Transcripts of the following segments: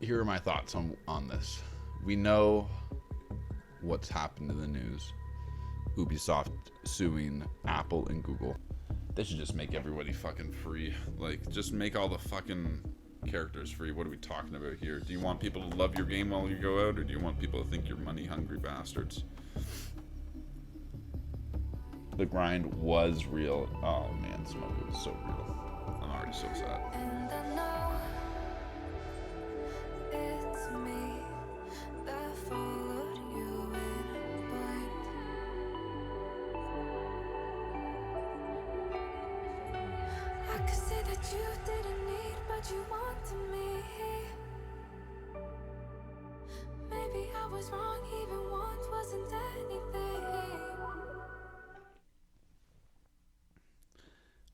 here are my thoughts on this. We know what's happened in the news. Ubisoft suing Apple and Google. They should just make everybody fucking free. Like, just make all the fucking characters free. What are we talking about here? Do you want people to love your game while you go out, or do you want people to think you're money-hungry bastards? The grind was real. Oh man, Smoke was so real. I'm already so sad. And I know it's me that followed you in blind. I could say that you didn't need, but you wanted me. Maybe I was wrong, even once wasn't anything.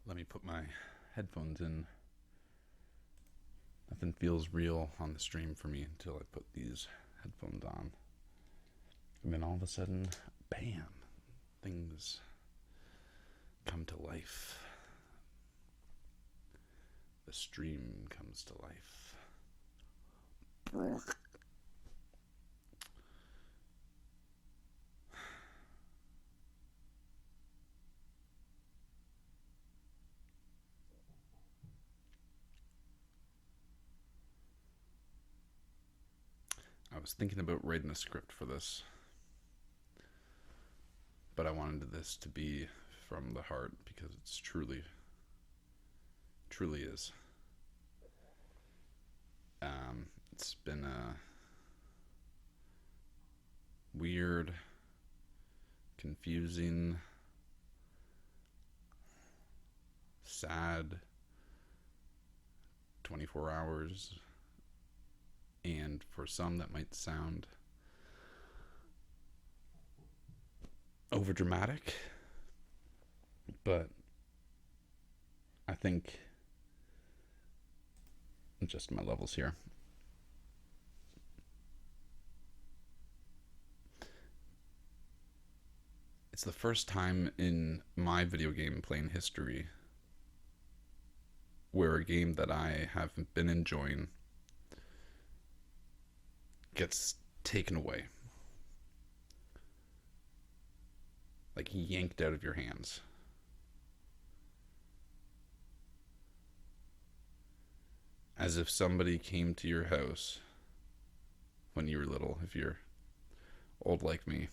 Let me put my headphones in. Nothing feels real on the stream for me until I put these headphones on. And then all of a sudden, bam, things come to life. The stream comes to life. I was thinking about writing a script for this, but I wanted this to be from the heart because it's truly is. It's been a weird, confusing, sad 24 hours. And for some, that might sound overdramatic, but I think just my levels here. It's the first time in my video game playing history where a game that I have been enjoying gets taken away. Like yanked out of your hands. As if somebody came to your house when you were little, if you're old like me,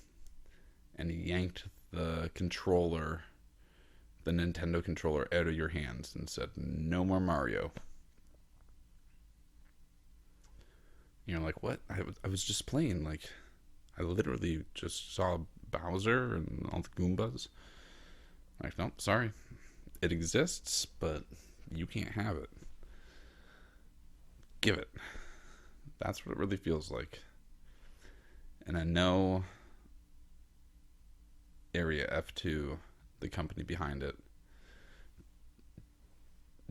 and yanked the controller, the Nintendo controller, out of your hands and said, "No more Mario." You're like, what? I was just playing. Like, I literally just saw Bowser and all the Goombas. Like, nope, sorry. It exists, but you can't have it. Give it. That's what it really feels like. And I know Area F2, the company behind it,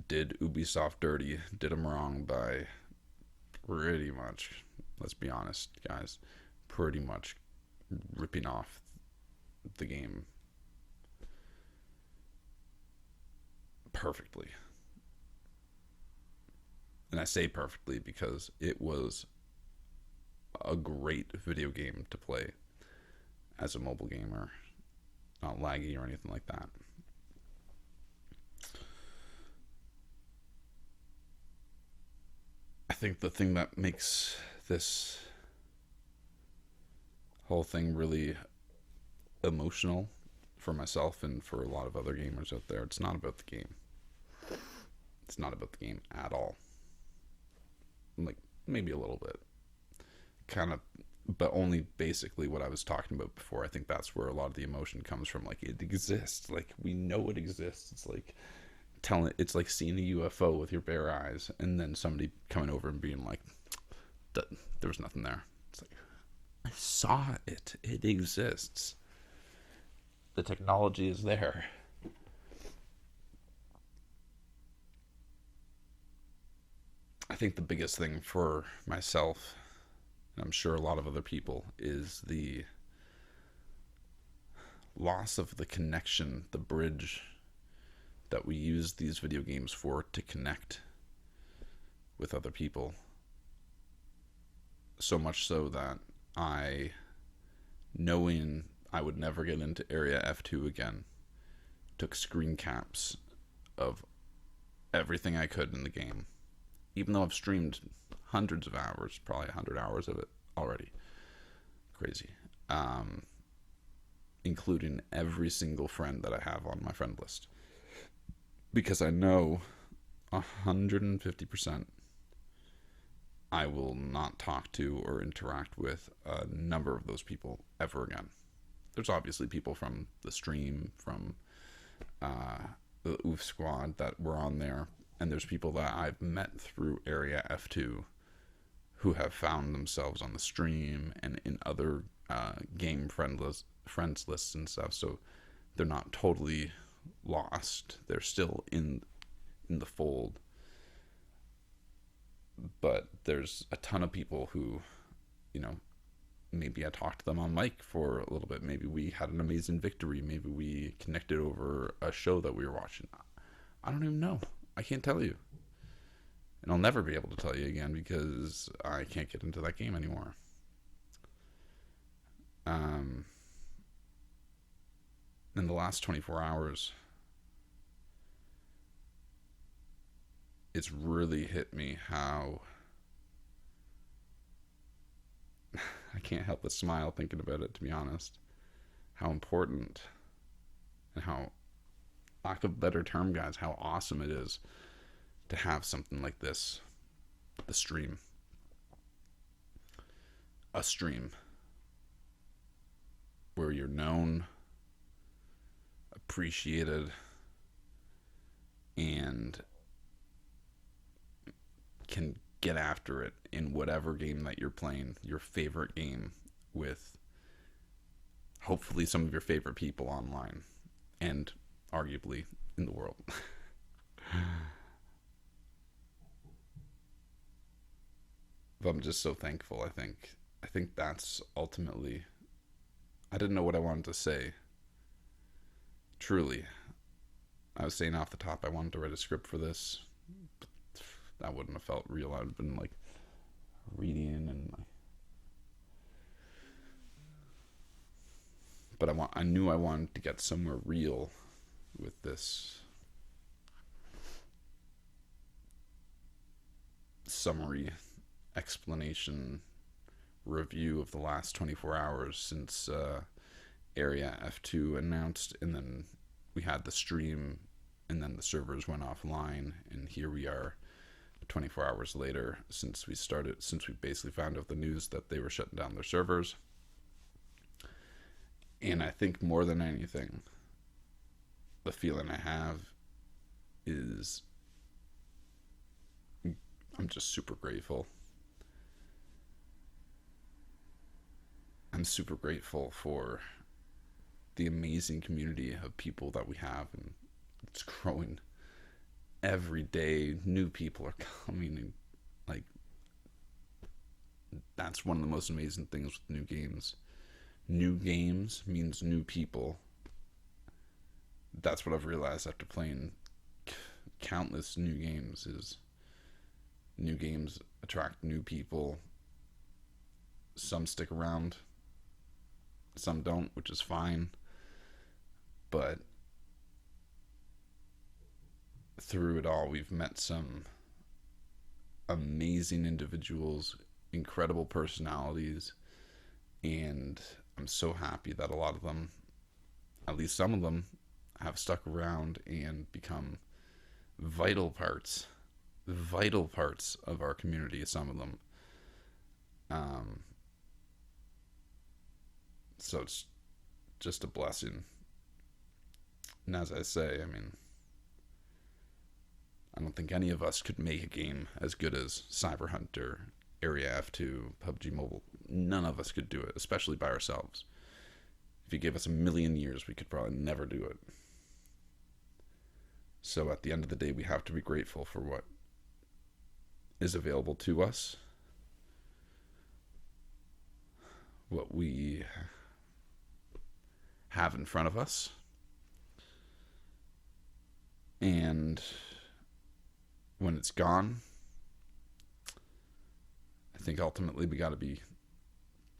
did Ubisoft dirty, did them wrong by pretty much, let's be honest, guys, pretty much ripping off the game perfectly. And I say perfectly because it was a great video game to play as a mobile gamer, not laggy or anything like that. I think the thing that makes this whole thing really emotional for myself and for a lot of other gamers out there, it's not about the game. It's not about the game at all. Like, maybe a little bit. Kind of, but only basically what I was talking about before. I think that's where a lot of the emotion comes from. Like, it exists. Like, we know it exists. It's like it's like seeing a UFO with your bare eyes, and then somebody coming over and being like, there was nothing there. It's like, I saw it. It exists. The technology is there. I think the biggest thing for myself, and I'm sure a lot of other people, is the loss of the connection, the bridge that we use these video games for to connect with other people. So much so that I, knowing I would never get into Area F2 again, took screen caps of everything I could in the game. Even though I've streamed hundreds of hours, probably 100 hours of it already. Crazy. Including every single friend that I have on my friend list. Because I know 150% I will not talk to or interact with a number of those people ever again. There's obviously people from the stream, from the OOF squad that were on there, and there's people that I've met through Area F2 who have found themselves on the stream and in other game friends lists and stuff. So they're not totally lost. They're still in the fold. But there's a ton of people who, maybe I talked to them on mic for a little bit. Maybe we had an amazing victory. Maybe we connected over a show that we were watching. I don't even know. I can't tell you. And I'll never be able to tell you again because I can't get into that game anymore. In the last 24 hours, it's really hit me how I can't help but smile thinking about it, to be honest. How important and how, lack of a better term, guys, how awesome it is to have something like this. The stream. A stream where you're known, appreciated, and can get after it in whatever game that you're playing, your favorite game, with hopefully some of your favorite people online and arguably in the world. But I'm just so thankful. I think that's ultimately, I didn't know what I wanted to say. Truly. I was saying off the top I wanted to write a script for this. That wouldn't have felt real. I would have been like reading and like, but I knew I wanted to get somewhere real with this summary, explanation, review of the last 24 hours since Area F2 announced, and then we had the stream, and then the servers went offline, and here we are 24 hours later since we basically found out the news that they were shutting down their servers. And I think more than anything, the feeling I have is I'm just super grateful. I'm super grateful for the amazing community of people that we have, and it's growing every day. New people are coming, and like, that's one of the most amazing things with new games. New games means new people. That's what I've realized after playing countless new games, is new games attract new people. Some stick around, some don't, which is fine. But through it all, we've met some amazing individuals, incredible personalities, and I'm so happy that a lot of them, at least some of them, have stuck around and become vital parts of our community, some of them. So it's just a blessing. And as I say, I mean, I don't think any of us could make a game as good as Cyber Hunter, Area F2, PUBG Mobile. None of us could do it, especially by ourselves. If you gave us a million years, we could probably never do it. So at the end of the day, we have to be grateful for what is available to us, what we have in front of us, and when it's gone, think ultimately we got to be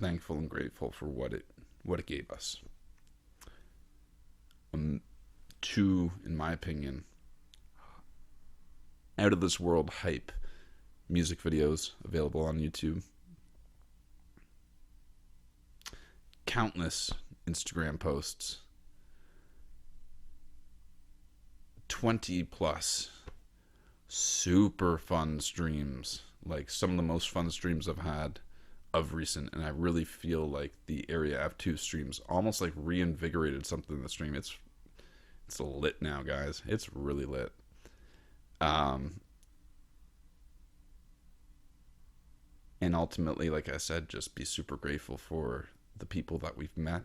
thankful and grateful for what it gave us. Two, in my opinion, out of this world hype music videos available on YouTube. Countless Instagram posts. 20 plus super fun streams. Like some of the most fun streams I've had of recent, and I really feel like the Area F2 streams almost like reinvigorated something in the stream. It's lit now, guys. It's really lit. And ultimately, like I said, just be super grateful for the people that we've met,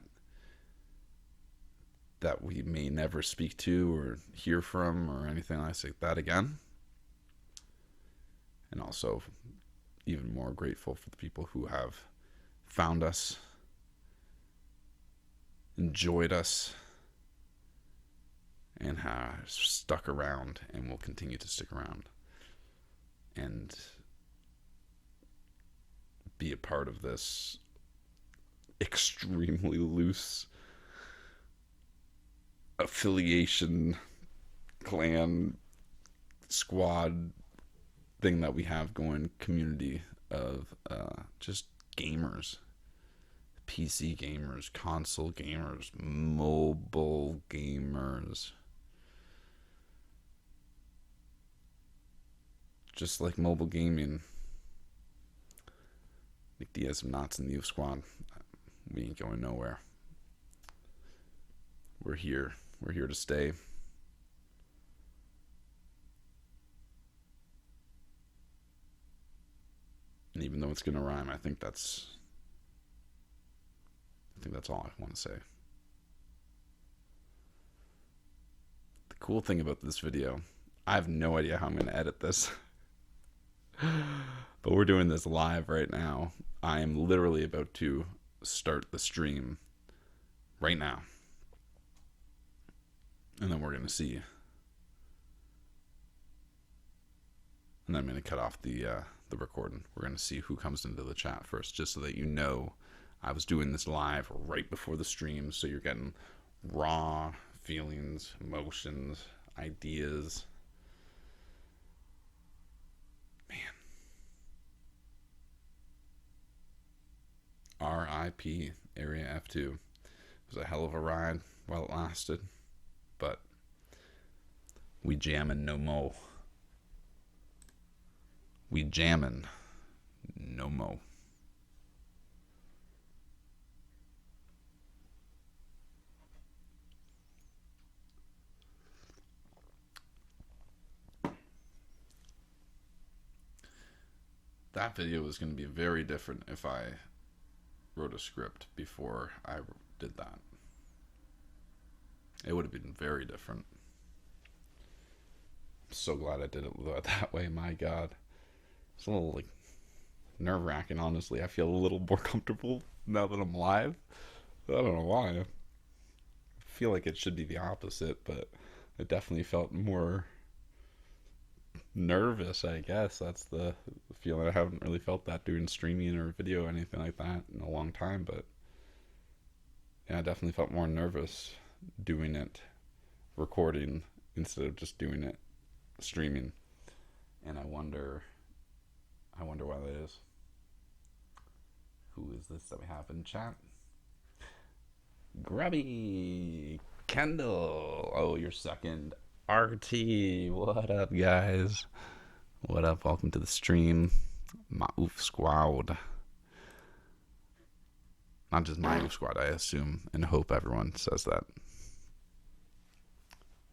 that we may never speak to or hear from or anything like that again. And also even more grateful for the people who have found us, enjoyed us, and have stuck around and will continue to stick around and be a part of this extremely loose affiliation, clan, squad thing that we have going, community of just gamers, PC gamers, console gamers, mobile gamers. Just like mobile gaming, NickDiazOfNauts and the Youth Squad, we ain't going nowhere. We're here. We're here to stay. And even though it's going to rhyme, I think that's all I want to say. The cool thing about this video, I have no idea how I'm going to edit this. But we're doing this live right now. I am literally about to start the stream right now. And then we're going to see. And then I'm going to cut off the recording. We're going to see who comes into the chat first, just so that you know I was doing this live right before the stream, so you're getting raw feelings, emotions, ideas. Man. R.I.P. Area F2. It was a hell of a ride while it lasted, but we jammin' no mo. We jammin' no mo. That video was going to be very different if I wrote a script before I did that. It would have been very different. I'm so glad I did it that way. My God. It's a little nerve-wracking, honestly. I feel a little more comfortable now that I'm live. I don't know why. I feel like it should be the opposite, but I definitely felt more nervous, I guess. That's the feeling. I haven't really felt that doing streaming or video or anything like that in a long time, but yeah, I definitely felt more nervous doing it recording instead of just doing it streaming. And I wonder why that is. Who is this that we have in chat? Grubby Kendall. Oh, you're second. RT, what up, guys? What up? Welcome to the stream. My oof squad. Not just my oof squad, I assume and hope everyone says that.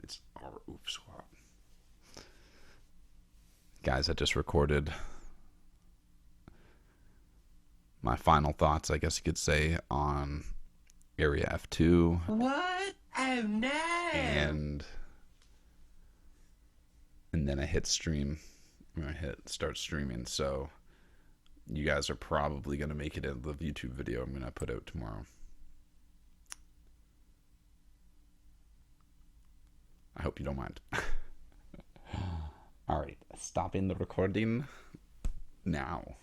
It's our oof squad. Guys, I just recorded my final thoughts, I guess you could say, on Area F2. What? Oh no! And then I hit stream. I hit start streaming. So you guys are probably going to make it in the YouTube video I'm going to put out tomorrow. I hope you don't mind. All right, stopping the recording now.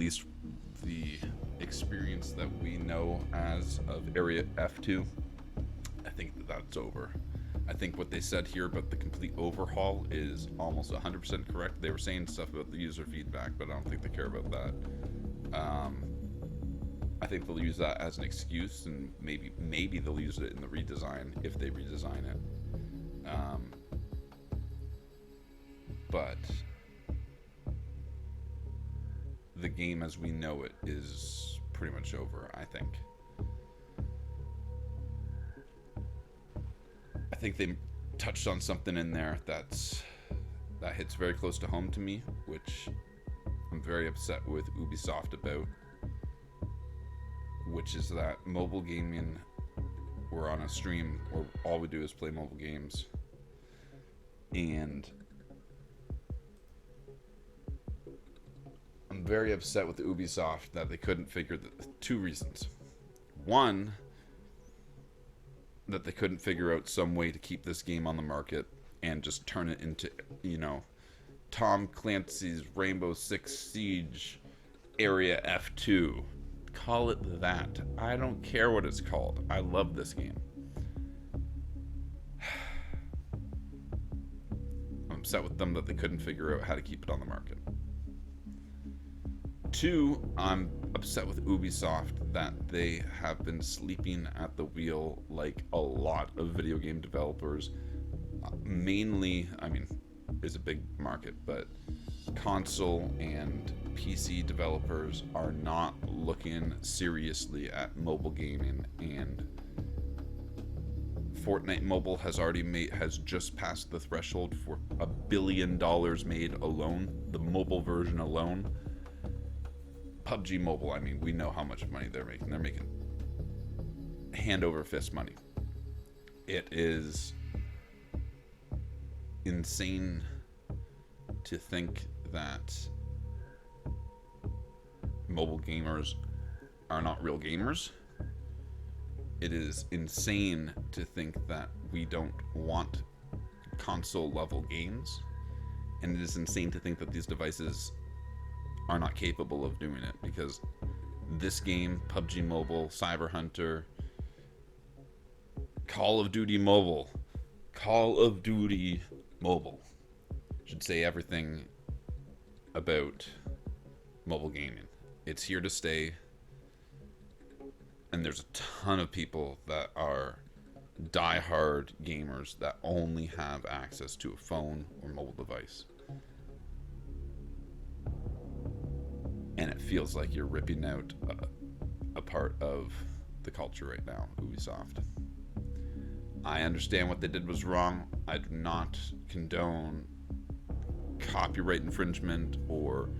least the experience that we know as of Area F2, I think that's over. I think what they said here about the complete overhaul is almost 100% correct. They were saying stuff about the user feedback, but I don't think they care about that. I think they'll use that as an excuse, and maybe they'll use it in the redesign if they redesign it. But the game as we know it is pretty much over, I think. I think they touched on something in there that hits very close to home to me, which I'm very upset with Ubisoft about, which is that mobile gaming, we're on a stream where all we do is play mobile games, and I'm very upset with Ubisoft that they couldn't figure two reasons. One, that they couldn't figure out some way to keep this game on the market and just turn it into, Tom Clancy's Rainbow Six Siege Area F2. Call it that. I don't care what it's called. I love this game. I'm upset with them that they couldn't figure out how to keep it on the market. Two, I'm upset with Ubisoft that they have been sleeping at the wheel like a lot of video game developers. Mainly, there's a big market, but console and PC developers are not looking seriously at mobile gaming, and Fortnite Mobile has just passed the threshold for $1 billion made alone, the mobile version alone. PUBG Mobile, we know how much money they're making. They're making hand over fist money. It is insane to think that mobile gamers are not real gamers. It is insane to think that we don't want console level games. And it is insane to think that these devices are not capable of doing it, because this game, PUBG Mobile, Cyber Hunter, Call of Duty Mobile should say everything about mobile gaming. It's here to stay, and there's a ton of people that are die-hard gamers that only have access to a phone or mobile device. And it feels like you're ripping out a part of the culture right now, Ubisoft. I understand what they did was wrong. I do not condone copyright infringement or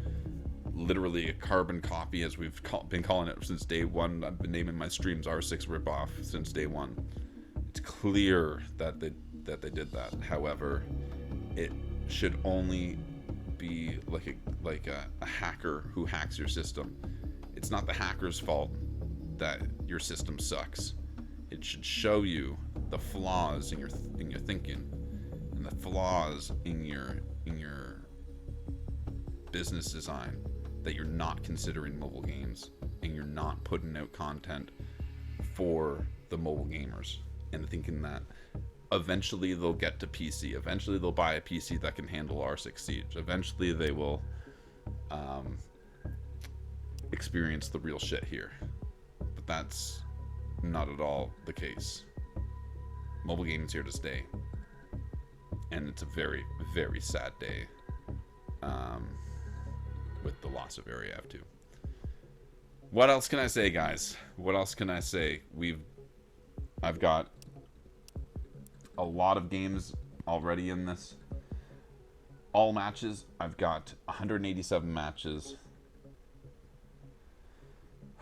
literally a carbon copy, as we've been calling it since day one. I've been naming my streams R6 ripoff since day one. It's clear that they did that. However, it should only be like a hacker who hacks your system. It's not the hacker's fault that your system sucks. It should show you the flaws in your thinking and the flaws in your business design, that you're not considering mobile games and you're not putting out content for the mobile gamers, and thinking that eventually they'll get to PC. Eventually they'll buy a PC that can handle R6 Siege. Eventually they will experience the real shit here. But that's not at all the case. Mobile gaming's here to stay. And it's a very, very sad day with the loss of Area F2. What else can I say, guys? What else can I say? I've got a lot of games already in this. All matches, I've got 187 matches.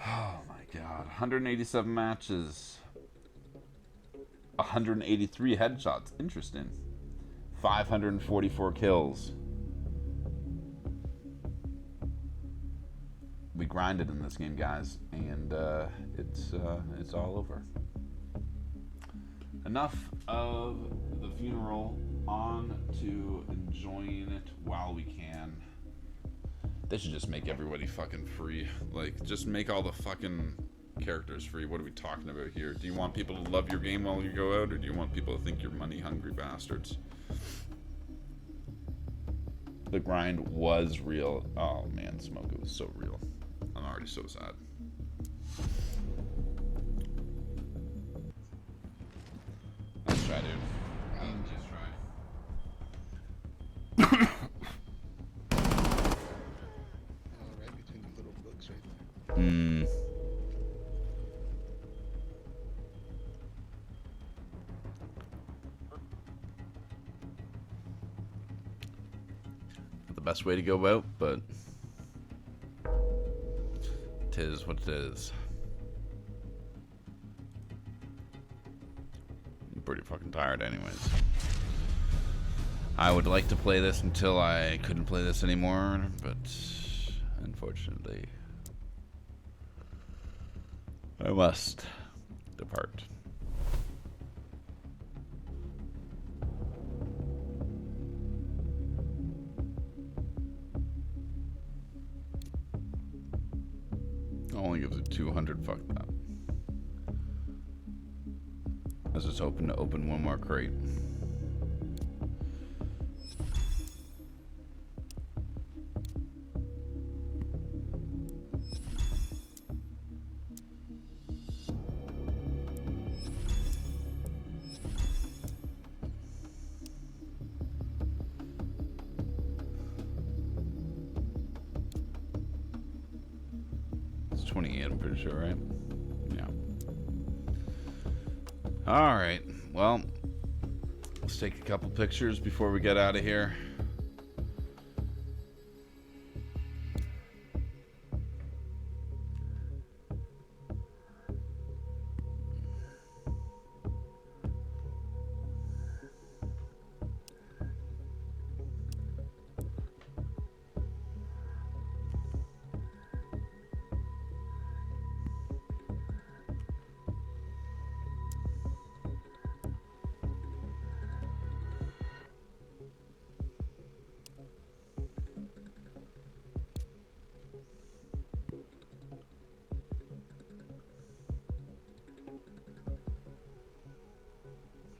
Oh my god, 187 matches. 183 headshots. Interesting. 544 kills. We grinded in this game, guys, and it's all over. Enough of the funeral. On to enjoying it while we can. They should just make everybody fucking free. Like, just make all the fucking characters free. What are we talking about here? Do you want people to love your game while you go out, or do you want people to think you're money-hungry bastards? The grind was real. Oh, man, Smoke, it was so real. I'm already so sad. Let's try, dude. Just try. Right between the little books right there. Hmm. The best way to go out, but 'tis what it is. I'm pretty fucking tired anyways. I would like to play this until I couldn't play this anymore, but unfortunately I must depart. Only gives it 200. Fuck that. I was just hoping to open one more crate. It's 28, I'm pretty sure, right? Yeah. Alright, well, let's take a couple pictures before we get out of here.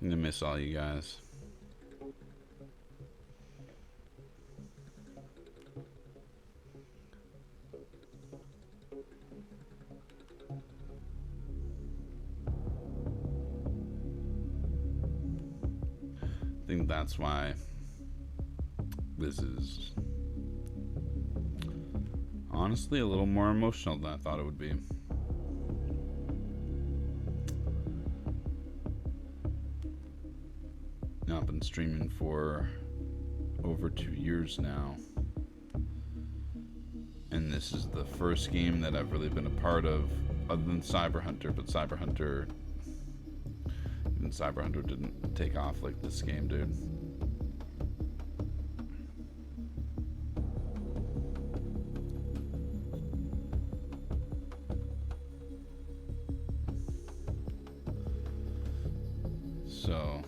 I'm gonna miss all you guys. I think that's why this is honestly a little more emotional than I thought it would be. Now, I've been streaming for over 2 years now, and this is the first game that I've really been a part of, other than Cyber Hunter. But Cyber Hunter didn't take off like this game, dude. So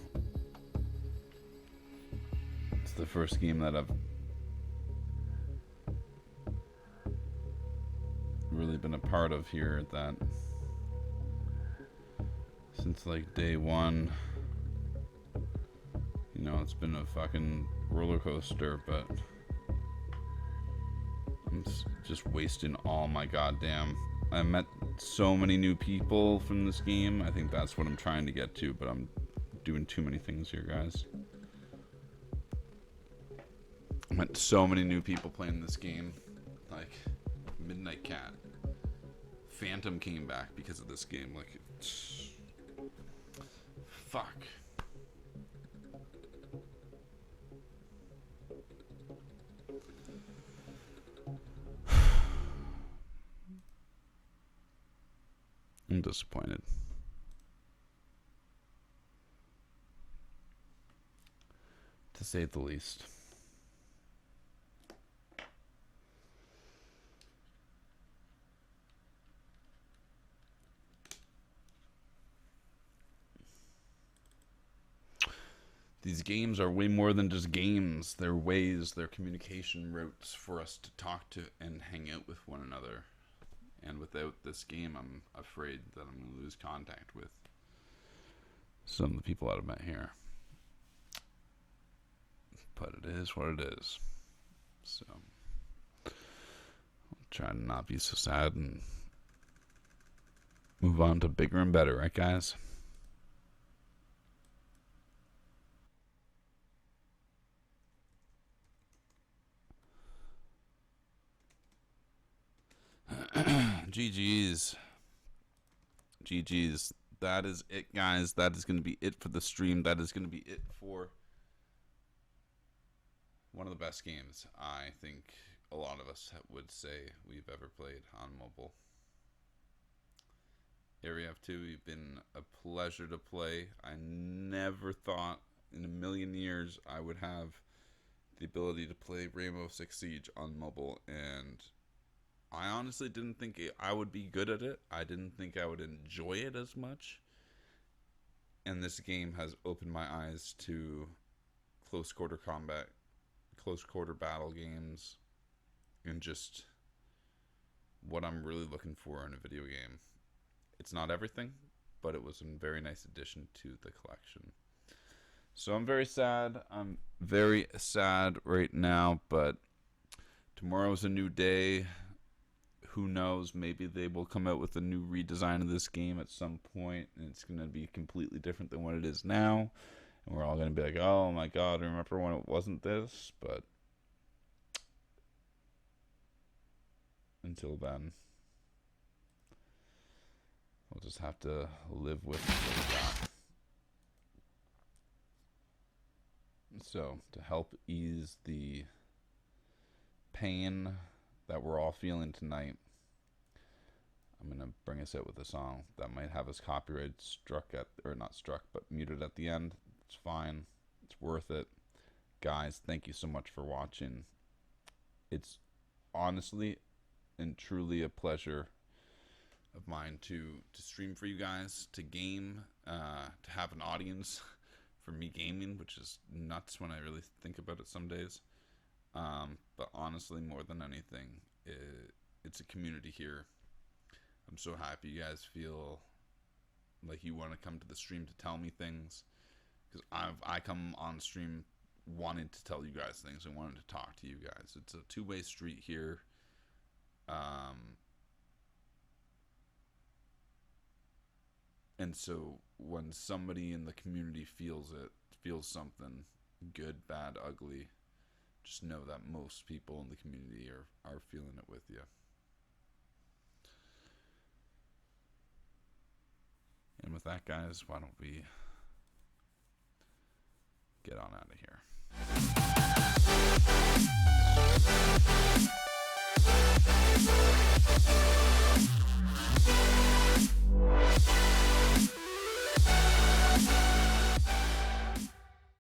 it's the first game that I've really been a part of here, that since like day one, you know, it's been a fucking roller coaster, but I'm just wasting all my goddamn. I met so many new people from this game. I think that's what I'm trying to get to, but I'm doing too many things here, guys. I met so many new people playing this game, like Midnight Cat. Phantom came back because of this game. Like, fuck. I'm disappointed. To say the least. These games are way more than just games. They're ways, they're communication routes for us to talk to and hang out with one another. And without this game, I'm afraid that I'm going to lose contact with some of the people I've met here. But it is what it is. So, I'll try to not be so sad and move on to bigger and better, right, guys? GG's. GG's. That is it, guys. That is going to be it for the stream. That is going to be it for one of the best games I think a lot of us would say we've ever played on mobile. Area F2, you've been a pleasure to play. I never thought in a million years I would have the ability to play Rainbow Six Siege on mobile, and I honestly didn't think I would be good at it. I didn't think I would enjoy it as much. And this game has opened my eyes to close quarter combat, close quarter battle games, and just what I'm really looking for in a video game. It's not everything, but it was a very nice addition to the collection. So I'm very sad. I'm very sad right now, but tomorrow's a new day. Who knows? Maybe they will come out with a new redesign of this game at some point, and it's going to be completely different than what it is now. And we're all going to be like, oh my god, remember when it wasn't this? But until then, we'll just have to live with what we got. So, to help ease the pain that we're all feeling tonight, I'm going to bring us out with a song that might have us copyright struck at, or not struck, but muted at the end. It's fine. It's worth it. Guys, thank you so much for watching. It's honestly and truly a pleasure of mine to stream for you guys, to game, to have an audience for me gaming, which is nuts when I really think about it some days. But honestly, more than anything, it's a community here. I'm so happy you guys feel like you want to come to the stream to tell me things, because I come on stream wanting to tell you guys things and wanting to talk to you guys. It's a two-way street here. And so when somebody in the community feels something good, bad, ugly, just know that most people in the community are feeling it with you. And with that, guys, why don't we get on out of here?